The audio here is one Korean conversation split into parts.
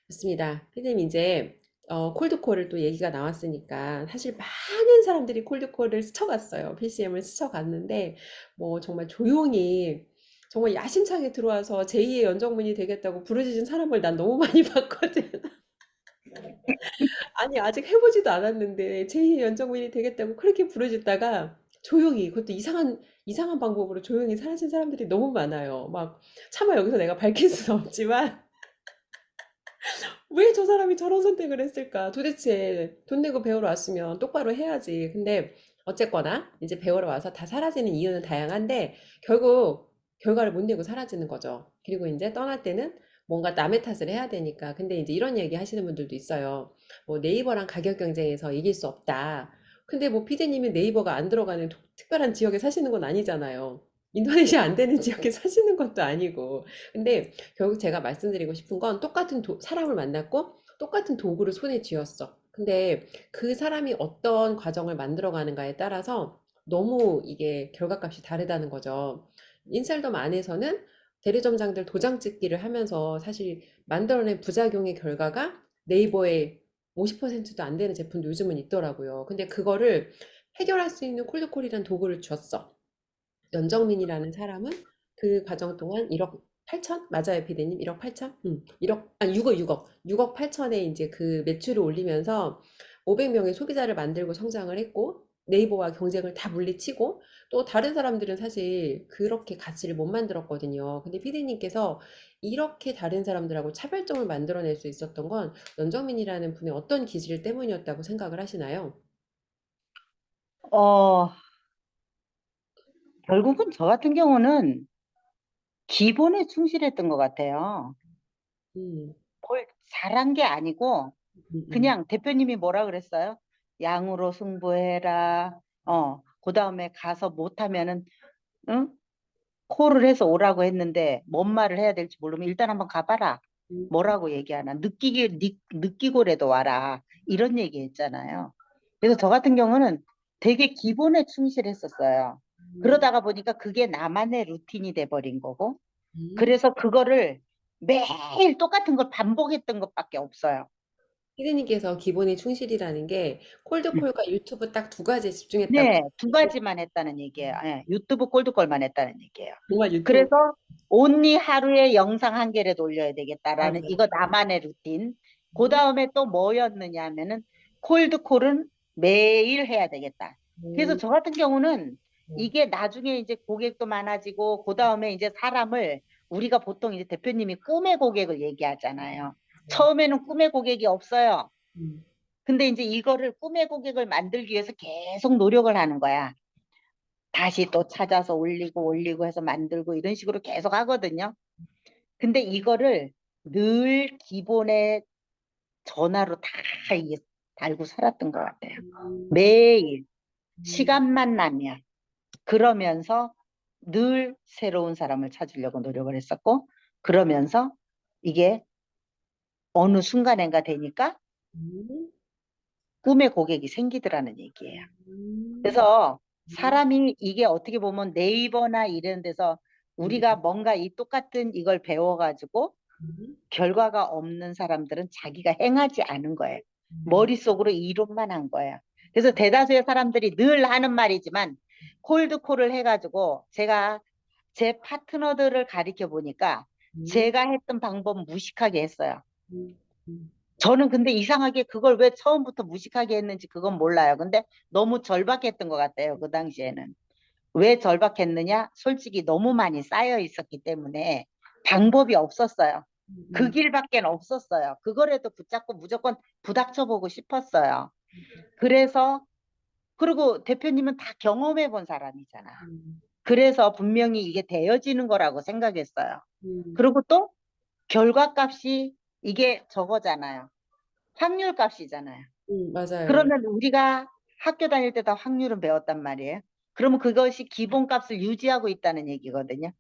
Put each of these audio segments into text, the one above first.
좋습니다. 피디님 이제 콜드콜을 또 얘기가 나왔으니까 사실 많은 사람들이 콜드콜을 스쳐갔어요. PCM을 스쳐갔는데 뭐 정말 조용히 정말 야심차게 들어와서 제2의 연정문이 되겠다고 부르짖은 사람을 난 너무 많이 봤거든. 아니 아직 해보지도 않았는데 제2의 연정문이 되겠다고 그렇게 부르짖다가 조용히 그것도 이상한 방법으로 조용히 사라진 사람들이 너무 많아요. 막 차마 여기서 내가 밝힐 수는 없지만 왜 저 사람이 저런 선택을 했을까? 도대체 돈 내고 배우러 왔으면 똑바로 해야지. 근데 어쨌거나 이제 배우러 와서 다 사라지는 이유는 다양한데 결국 결과를 못 내고 사라지는 거죠. 그리고 이제 떠날 때는 뭔가 남의 탓을 해야 되니까. 근데 이제 이런 얘기 하시는 분들도 있어요. 뭐 네이버랑 가격 경쟁에서 이길 수 없다. 근데 뭐 피디님이 네이버가 안 들어가는 특별한 지역에 사시는 건 아니잖아요. 인도네시아 안 되는 지역에 사시는 것도 아니고. 근데 결국 제가 말씀드리고 싶은 건 똑같은 사람을 만났고 똑같은 도구를 손에 쥐었어. 근데 그 사람이 어떤 과정을 만들어 가는가에 따라서 너무 이게 결과값이 다르다는 거죠. 인셀덤 안에서는 대리점장들 도장 찍기를 하면서 사실 만들어낸 부작용의 결과가 네이버에 50%도 안 되는 제품도 요즘은 있더라고요. 근데 그거를 해결할 수 있는 콜드콜이란 도구를 줬어. 연정민이라는 사람은 그 과정 동안 1억 8천? 맞아요, 피디님? 1억 8천? 1억, 아니 6억 8천에 이제 그 매출을 올리면서 500명의 소비자를 만들고 성장을 했고, 네이버와 경쟁을 다 물리치고, 또 다른 사람들은 사실 그렇게 가치를 못 만들었거든요. 근데 피디님께서 이렇게 다른 사람들하고 차별점을 만들어낼 수 있었던 건 연정민이라는 분의 어떤 기질 때문이었다고 생각을 하시나요? 어, 결국은 저 같은 경우는 기본에 충실했던 것 같아요. 음, 뭘 잘한 게 아니고, 음, 그냥 대표님이 뭐라 그랬어요? 양으로 승부해라. 그 다음에 가서 못하면은, 응? 콜을 해서 오라고 했는데, 뭔 말을 해야 될지 모르면 일단 한번 가봐라. 음, 뭐라고 얘기하나. 느끼고라도 와라. 이런 얘기 했잖아요. 그래서 저 같은 경우는 되게 기본에 충실했었어요. 음, 그러다가 보니까 그게 나만의 루틴이 돼버린 거고, 음. 그래서 그거를 매일 똑같은 걸 반복했던 것밖에 없어요. 피디님께서 기본이 충실이라는 게 음. 콜드콜과 유튜브 딱 두 가지에 집중했다고 네, 두 가지만 했다는 얘기예요. 예, 유튜브 꼴드꼴만 했다는 얘기예요. 정말 유튜브 그래서 온리 하루에 영상 한 개라도 올려야 되겠다라는 맞아요. 이거 나만의 루틴. 그 음, 다음에 또 뭐였느냐 하면은 콜드콜은 매일 해야 되겠다. 그래서 음, 저 같은 경우는 음, 이게 나중에 이제 고객도 많아지고 그 다음에 이제 사람을 우리가 보통 이제 대표님이 꿈의 고객을 얘기하잖아요. 맞아요. 처음에는 꿈의 고객이 없어요. 음, 근데 이제 이거를 꿈의 고객을 만들기 위해서 계속 노력을 하는 거야. 다시 또 찾아서 올리고 해서 만들고 이런 식으로 계속 하거든요. 근데 이거를 늘 기본에 전화로 다 이게 달고 살았던 것 같아요. 음, 매일 음, 시간만 나면 그러면서 늘 새로운 사람을 찾으려고 노력을 했었고 그러면서 이게 어느 순간인가 되니까 음, 꿈의 고객이 생기더라는 얘기예요. 음, 그래서 음, 사람이 이게 어떻게 보면 네이버나 이런 데서 우리가 뭔가 이 똑같은 이걸 배워가지고 음, 결과가 없는 사람들은 자기가 행하지 않은 거예요. 음, 머릿속으로 이론만 한 거예요. 그래서 대다수의 사람들이 늘 하는 말이지만 콜드콜을 해가지고 제가 제 파트너들을 가리켜 보니까 음, 제가 했던 방법 무식하게 했어요. 음, 음, 저는 근데 이상하게 그걸 왜 처음부터 무식하게 했는지 그건 몰라요. 근데 너무 절박했던 것 같아요. 그 당시에는. 왜 절박했느냐? 솔직히 너무 많이 쌓여 있었기 때문에 방법이 없었어요. 그 음, 길밖에 없었어요. 그거라도 붙잡고 무조건 부닥쳐 보고 싶었어요. 그래서 그리고 대표님은 다 경험해 본 사람이잖아. 음, 그래서 분명히 이게 되어지는 거라고 생각했어요. 음, 그리고 또 결과값이 이게 저거잖아요. 확률 값이잖아요. 맞아요. 그러면 우리가 학교 다닐 때 다 확률은 배웠단 말이에요. 그러면 그것이 기본값을 유지하고 있다는 얘기거든요.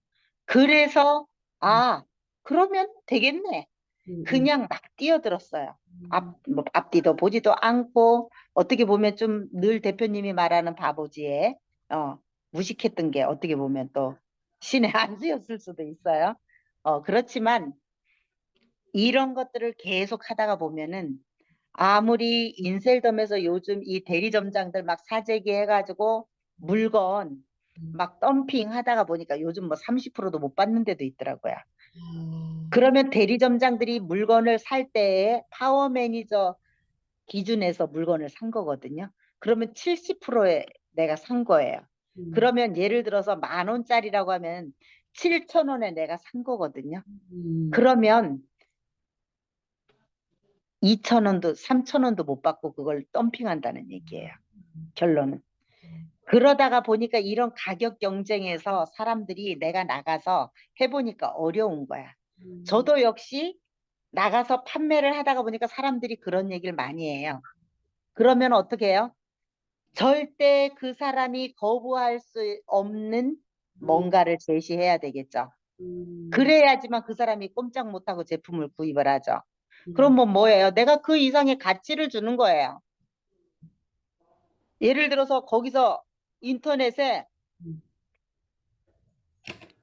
그래서 음, 아, 그러면 되겠네. 음, 그냥 막 뛰어들었어요. 음, 뭐 앞뒤도 보지도 않고 어떻게 보면 좀 늘 대표님이 말하는 바보지에 어, 무식했던 게 어떻게 보면 또 신의 한 수였을 수도 있어요. 그렇지만 이런 것들을 계속 하다가 보면은 아무리 인셀덤에서 요즘 이 대리점장들 막 사재기 해가지고 물건 음. 막 덤핑 하다가 보니까 요즘 뭐 30%도 못 받는 데도 있더라고요. 아, 그러면 대리점장들이 물건을 살 때에 파워 매니저 기준에서 물건을 산 거거든요. 그러면 70%에 내가 산 거예요. 음, 그러면 예를 들어서 10,000원짜리라고 하면 7,000원에 내가 산 거거든요. 음, 그러면 2,000원도 3,000원도 못 받고 그걸 덤핑한다는 얘기예요. 결론은. 그러다가 보니까 이런 가격 경쟁에서 사람들이 내가 나가서 해보니까 어려운 거야. 음, 저도 역시 나가서 판매를 하다가 보니까 사람들이 그런 얘기를 많이 해요. 그러면 어떻게 해요? 절대 그 사람이 거부할 수 없는 음, 뭔가를 제시해야 되겠죠. 음, 그래야지만 그 사람이 꼼짝 못하고 제품을 구입을 하죠. 음, 그럼 뭐 뭐예요? 내가 그 이상의 가치를 주는 거예요. 예를 들어서 거기서 인터넷에 음,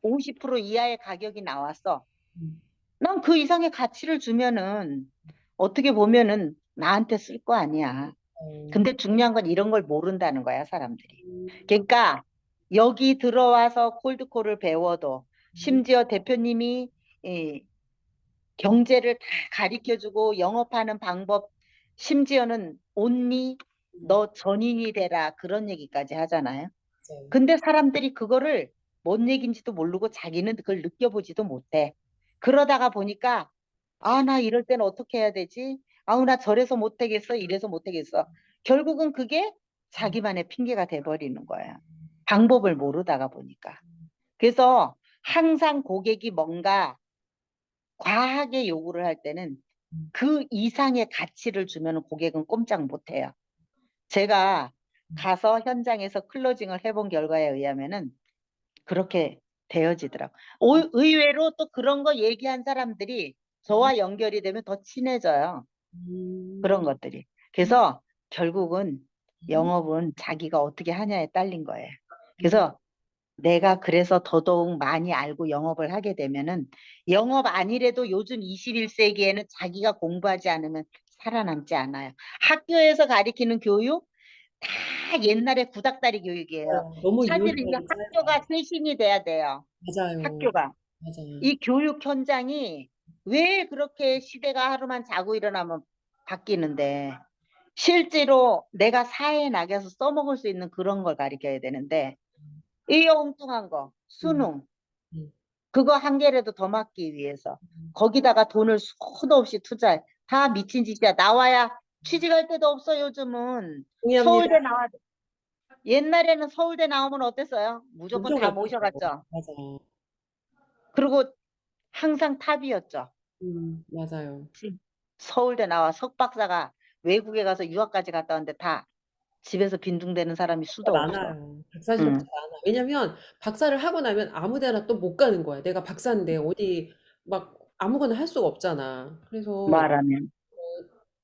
50% 이하의 가격이 나왔어. 음, 난 그 이상의 가치를 주면은 어떻게 보면은 나한테 쓸 거 아니야. 어, 근데 중요한 건 이런 걸 모른다는 거야, 사람들이. 음, 그러니까 여기 들어와서 콜드콜을 배워도 심지어 대표님이 이 경제를 다 가르쳐주고 영업하는 방법, 심지어는 온리 음, 너 전인이 되라 그런 얘기까지 하잖아요. 맞아요. 근데 사람들이 그거를 뭔 얘기인지도 모르고 자기는 그걸 느껴보지도 못해. 그러다가 보니까 아, 나 이럴 때는 어떻게 해야 되지? 아우, 나 저래서 못하겠어. 이래서 못하겠어. 결국은 그게 음, 자기만의 핑계가 돼버리는 거야. 방법을 모르다가 보니까. 그래서 항상 고객이 뭔가 과하게 요구를 할 때는 음, 그 이상의 가치를 주면 고객은 꼼짝 못해요. 제가 가서 현장에서 클로징을 해본 결과에 의하면은 그렇게 되어지더라고. 의외로 또 그런 거 얘기한 사람들이 저와 연결이 되면 더 친해져요. 음, 그런 것들이. 그래서 결국은 음, 영업은 자기가 어떻게 하냐에 딸린 거예요. 음, 그래서 내가 그래서 더더욱 많이 알고 영업을 하게 되면은 영업 아니래도 요즘 21세기에는 자기가 공부하지 않으면 살아남지 않아요. 학교에서 가리키는 교육 다 옛날에 구닥다리 교육이에요. 너무 사실은 이 유효기간이 학교가 짧아요. 쇄신이 돼야 돼요. 맞아요. 학교가. 맞아요. 이 교육 현장이 왜 그렇게 시대가 하루만 자고 일어나면 바뀌는데 실제로 내가 사회에 나가서 써먹을 수 있는 그런 걸 가르쳐야 되는데 이 엉뚱한 거 음, 수능 음, 그거 한 개라도 더 맞기 위해서 거기다가 돈을 수도 없이 투자해. 다 미친 짓이야. 나와야 취직할 데도 없어 요즘은. 동의합니다. 서울대 나와 옛날에는 서울대 나오면 어땠어요? 무조건 다 모셔갔죠. 모셔갔죠. 맞아. 그리고 항상 탑이었죠. 맞아요. 서울대 나와 석박사가 외국에 가서 유학까지 갔다 왔는데 다 집에서 빈둥대는 사람이 수도 없어. 많아요. 박사 실업자 응, 많아. 왜냐면 박사를 하고 나면 아무 데나 또 못 가는 거야. 내가 박사인데 어디 막 아무거나 할 수가 없잖아. 그래서 말하면.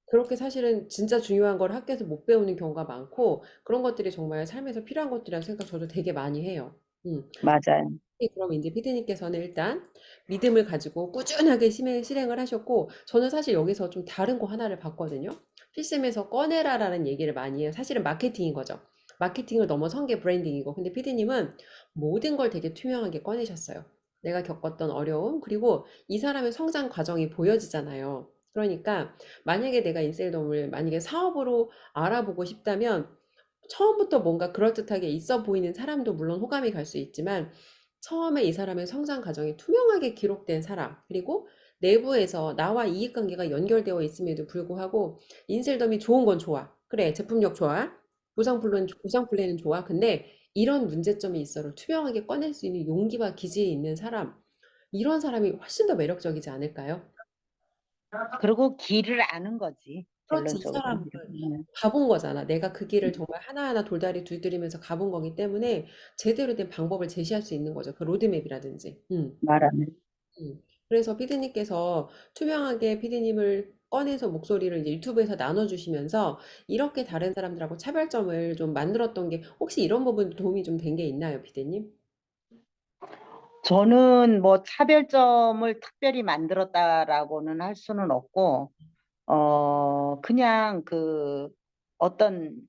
그렇게 사실은 진짜 중요한 걸 학교에서 못 배우는 경우가 많고 그런 것들이 정말 삶에서 필요한 것들이라고 생각 저도 되게 많이 해요. 음. 맞아요. 그럼 이제 피디님께서는 일단 믿음을 가지고 꾸준하게 실행을 하셨고 저는 사실 여기서 좀 다른 거 하나를 봤거든요. 필심에서 꺼내라라는 얘기를 많이 해요. 사실은 마케팅인 거죠. 마케팅을 넘어선 게 브랜딩이고 근데 피디님은 모든 걸 되게 투명하게 꺼내셨어요. 내가 겪었던 어려움 그리고 이 사람의 성장 과정이 보여지잖아요. 그러니까 만약에 내가 인셀덤을 만약에 사업으로 알아보고 싶다면 처음부터 뭔가 그럴듯하게 있어 보이는 사람도 물론 호감이 갈 수 있지만 처음에 이 사람의 성장 과정이 투명하게 기록된 사람, 그리고 내부에서 나와 이익관계가 연결되어 있음에도 불구하고 인셀덤이 좋은 건 좋아. 그래, 제품력 좋아. 보상 플랜은 좋아. 근데 이런 문제점이 있어를 투명하게 꺼낼 수 있는 용기와 기질이 있는 사람, 이런 사람이 훨씬 더 매력적이지 않을까요? 그리고 길을 아는 거지. 그렇지, 이 결론적으로. 사람은 가본 거잖아. 내가 그 길을 정말 하나하나 돌다리 두드리면서 가본 거기 때문에 제대로 된 방법을 제시할 수 있는 거죠. 그 로드맵이라든지. 말하면. 그래서 피디님께서 투명하게 피디님을 꺼내서 목소리를 이제 유튜브에서 나눠주시면서 이렇게 다른 사람들하고 차별점을 좀 만들었던 게 혹시 이런 부분 도움이 좀 된 게 있나요, 피디님? 저는 뭐 차별점을 특별히 만들었다라고는 할 수는 없고, 그냥 그 어떤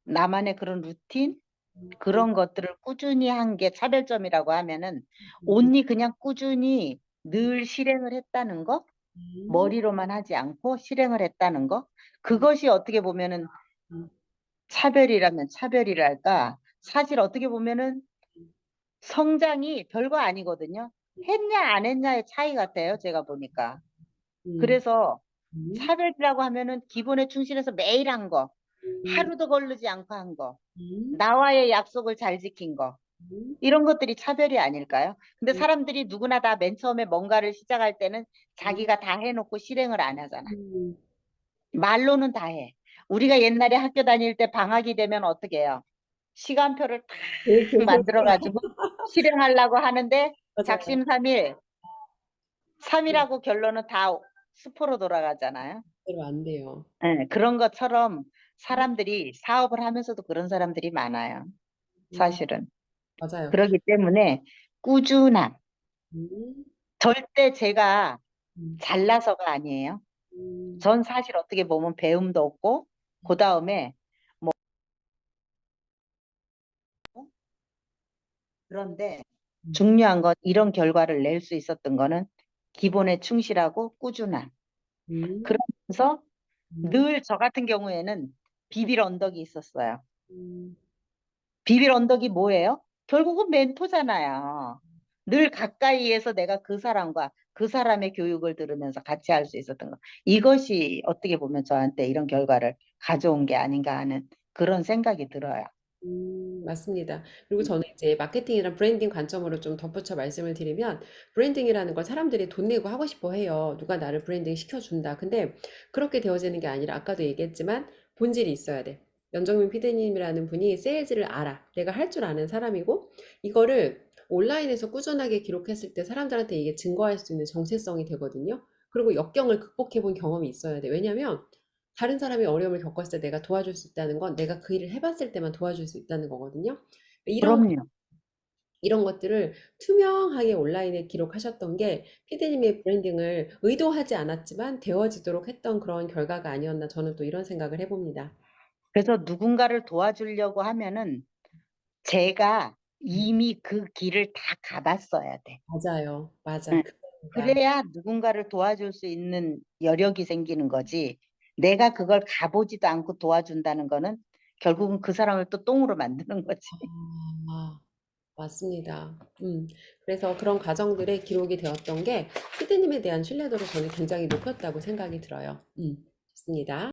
나만의 그런 루틴? 음, 그런 것들을 꾸준히 한 게 차별점이라고 하면은 음, 온리 그냥 꾸준히 늘 실행을 했다는 거, 음, 머리로만 하지 않고 실행을 했다는 거, 음, 그것이 어떻게 보면은 음, 차별이라면 차별이랄까, 사실 어떻게 보면은 성장이 별거 아니거든요. 했냐 안 했냐의 차이 같아요, 제가 보니까. 음, 그래서 음, 차별이라고 하면은 기본에 충실해서 매일 한 거, 음, 하루도 거르지 않고 한 거, 음, 나와의 약속을 잘 지킨 거, 음, 이런 것들이 차별이 아닐까요? 근데 음, 사람들이 누구나 다 맨 처음에 뭔가를 시작할 때는 음, 자기가 다 해놓고 실행을 안 하잖아. 음. 말로는 다 해. 우리가 옛날에 학교 다닐 때 방학이 되면 어떻게 해요? 시간표를 딱 계획표를 만들어가지고 실행하려고 하는데 맞아요. 작심삼일, 음, 3일하고 결론은 다 수포로 돌아가잖아요. 대로 안 돼요. 네, 그런 것처럼 음, 사람들이 사업을 하면서도 그런 사람들이 많아요. 음, 사실은. 맞아요. 그렇기 때문에 꾸준함. 음, 절대 제가 음, 잘나서가 아니에요. 음, 전 사실 어떻게 보면 배움도 없고, 그 다음에 그런데 음, 중요한 건 이런 결과를 낼 수 있었던 거는 기본에 충실하고 꾸준함. 음, 그러면서 음, 늘 저 같은 경우에는 비빌 언덕이 있었어요. 음, 비빌 언덕이 뭐예요? 결국은 멘토잖아요. 늘 가까이에서 내가 그 사람과 그 사람의 교육을 들으면서 같이 할 수 있었던 거. 이것이 어떻게 보면 저한테 이런 결과를 가져온 게 아닌가 하는 그런 생각이 들어요. 맞습니다. 그리고 저는 이제 마케팅이랑 브랜딩 관점으로 좀 덧붙여 말씀을 드리면, 브랜딩이라는 걸 사람들이 돈 내고 하고 싶어 해요. 누가 나를 브랜딩 시켜준다. 근데 그렇게 되어지는 게 아니라 아까도 얘기했지만 본질이 있어야 돼. 연정민 PD님이라는 분이 세일즈를 알아. 내가 할 줄 아는 사람이고, 이거를 온라인에서 꾸준하게 기록했을 때 사람들한테 이게 증거할 수 있는 정체성이 되거든요. 그리고 역경을 극복해 본 경험이 있어야 돼. 왜냐면 다른 사람이 어려움을 겪었을 때 내가 도와줄 수 있다는 건 내가 그 일을 해봤을 때만 도와줄 수 있다는 거거든요. 이런, 그럼요. 이런 것들을 투명하게 온라인에 기록하셨던 게 피디님의 브랜딩을 의도하지 않았지만 되어지도록 했던 그런 결과가 아니었나 저는 또 이런 생각을 해봅니다. 그래서 누군가를 도와주려고 하면은 제가 이미 그 길을 다 가봤어야 돼. 맞아요. 응. 맞아. 그겁니다. 그래야 누군가를 도와줄 수 있는 여력이 생기는 거지. 내가 그걸 가보지도 않고 도와준다는 거는 결국은 그 사람을 또 똥으로 만드는 거지. 아, 맞습니다. 그래서 그런 과정들에 기록이 되었던 게 피디님에 대한 신뢰도를 저는 굉장히 높였다고 생각이 들어요. 좋습니다.